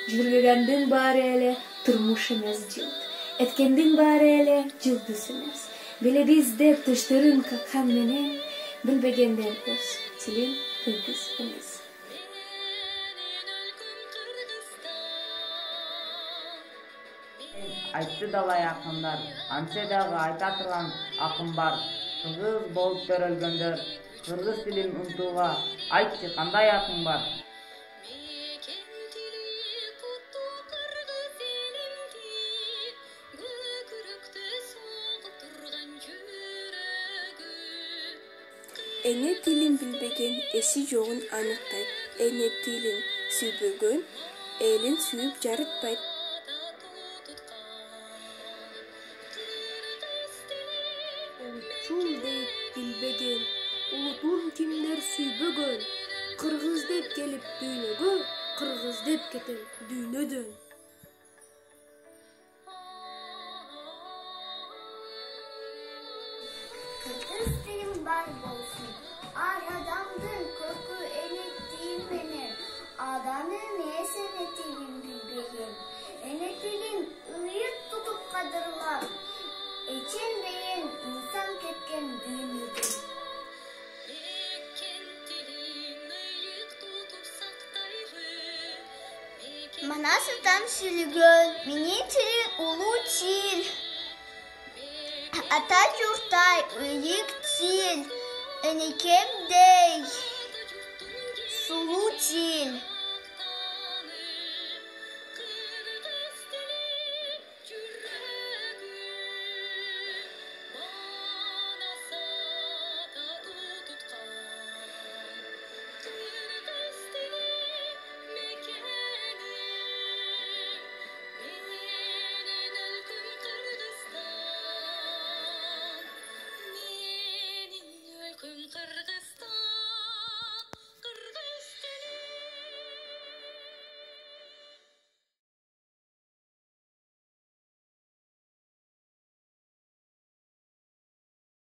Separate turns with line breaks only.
Жүргөгөндүн баары эле турмуш эмес жылт. Эткендин баары эле жылдыз эмес. Билебиз деп төштөрүн каккан менен, билбегенден өз тилин кыргыз эмес.
Айтты далай акындар, антсе дагы айта турган акын бар. Кыргыз болуп төрөлгөндөр, кыргыз тилин унутууга айтчы кандай акың бар?
Эне тилин билбеген эси жогун аныктайт. Эне тилин сүйбөгөн элин сүйүп жарытпайт. Улутчул дейт билбеген, улутун кимдер сүйбөгөн. Кыргыз деп келип дүйнөгө, кыргыз деп кетем дүйнөдөн.
Kırgız dilim var bolsun, adamdın korku enettiğim beni. Adamın niyese enettiğim bilbegin. Enettiğim ıyık tutup kadırlar. İçin beyin insan ketken düğümüdür. Manasıdan sülgön, mini tili ulu til. Atatürk'tay ıyık til, enikemdey sulu til.